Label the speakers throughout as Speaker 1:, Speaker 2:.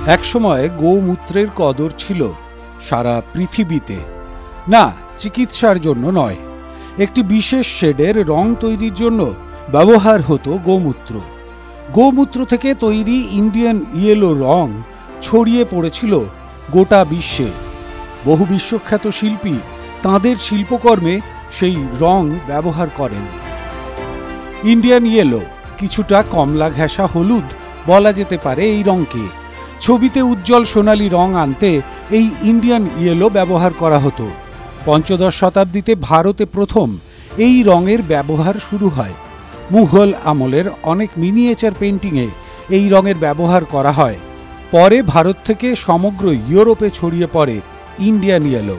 Speaker 1: একসময় গোমূত্রের কদর ছিল সারা পৃথিবীতে। না, চিকিৎসার জন্য নয়, একটি বিশেষ শেডের রং তৈরির জন্য ব্যবহার হতো গোমূত্র। গোমূত্র থেকে তৈরি ইন্ডিয়ান ইয়েলো রং ছড়িয়ে পড়েছিল গোটা বিশ্বে। বহু বিশ্বখ্যাত শিল্পী তাঁদের শিল্পকর্মে সেই রং ব্যবহার করেন। ইন্ডিয়ান ইয়েলো, কিছুটা কমলা ঘেঁষা হলুদ বলা যেতে পারে এই রঙকে। ছবিতে উজ্জ্বল সোনালী রং আনতে এই ইন্ডিয়ান ইয়েলো ব্যবহার করা হতো। পঞ্চদশ শতাব্দীতে ভারতে প্রথম এই রঙের ব্যবহার শুরু হয়। মুঘল আমলের অনেক মিনিয়েচার পেন্টিংয়ে এই রঙের ব্যবহার করা হয়। পরে ভারত থেকে সমগ্র ইউরোপে ছড়িয়ে পড়ে ইন্ডিয়ান ইয়েলো।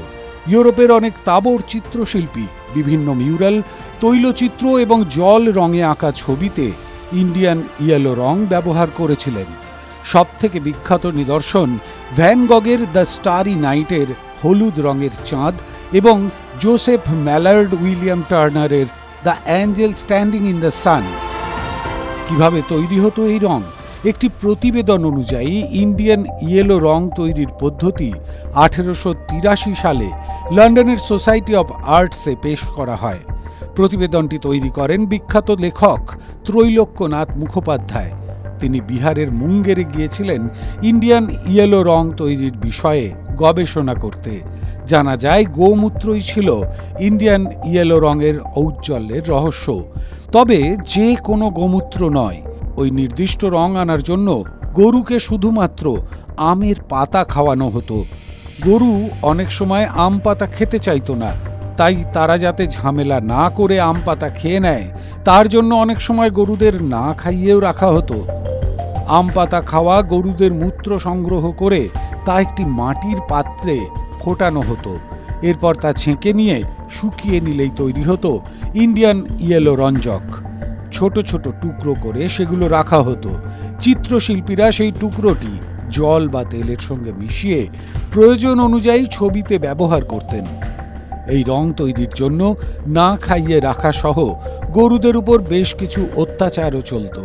Speaker 1: ইউরোপের অনেক তাবড় চিত্রশিল্পী বিভিন্ন মিউরাল, তৈলচিত্র এবং জল রঙে আঁকা ছবিতে ইন্ডিয়ান ইয়েলো রং ব্যবহার করেছিলেন। সবথেকে বিখ্যাত নিদর্শন ভ্যান গগের দ্য স্টারি নাইটের হলুদ রঙের চাঁদ এবং জোসেফ ম্যালার্ড উইলিয়াম টার্নারের the angel standing in the sun. কিভাবে তৈরি হতো এই রং? একটি প্রতিবেদন অনুযায়ী ইন্ডিয়ান ইয়েলো রং তৈরির পদ্ধতি 1883 সালে লন্ডনের সোসাইটি অব আর্টসে পেশ করা হয়। প্রতিবেদনটি তৈরি করেন বিখ্যাত লেখক ত্রৈলোক্যনাথ মুখোপাধ্যায়। তিনি বিহারের মুঙ্গেরে গিয়েছিলেন ইন্ডিয়ান ইয়েলো রং তৈরির বিষয়ে গবেষণা করতে। জানা যায় গোমূত্রই ছিল ইন্ডিয়ান ইয়েলো রঙের ঔজ্জ্বল্যের রহস্য। তবে যে কোনো গোমূত্র নয়, ওই নির্দিষ্ট রং আনার জন্য গরুকে শুধুমাত্র আমের পাতা খাওয়ানো হতো। গরু অনেক সময় আম পাতা খেতে চাইতো না, তাই তারা যাতে ঝামেলা না করে আম পাতা খেয়ে নেয় তার জন্য অনেক সময় গরুদের না খাইয়েও রাখা হতো। আম পাতা খাওয়া গরুদের মূত্র সংগ্রহ করে তা একটি মাটির পাত্রে ফোটানো হতো। এরপর তা ছেঁকে নিয়ে শুকিয়ে নিলেই তৈরি হতো ইন্ডিয়ান ইয়েলো রঞ্জক। ছোট ছোট টুকরো করে সেগুলো রাখা হতো। চিত্রশিল্পীরা সেই টুকরোটি জল বা তেলের সঙ্গে মিশিয়ে প্রয়োজন অনুযায়ী ছবিতে ব্যবহার করতেন। এই রং তৈরির জন্য না খাইয়ে রাখা সহ গরুদের উপর বেশ কিছু অত্যাচারও চলত।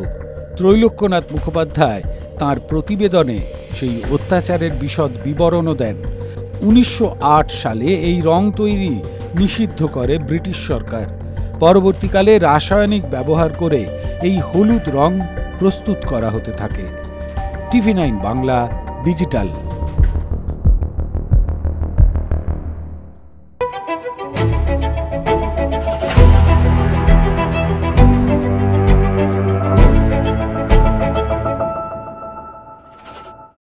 Speaker 1: ত্রৈলোক্যনাথ মুখোপাধ্যায় তাঁর প্রতিবেদনে সেই অত্যাচারের বিশদ বিবরণও দেন। 1908 সালে এই রং তৈরি নিষিদ্ধ করে ব্রিটিশ সরকার। পরবর্তীকালে রাসায়নিক ব্যবহার করে এই হলুদ রং প্রস্তুত করা হতে থাকে। TV9 Bangla digital.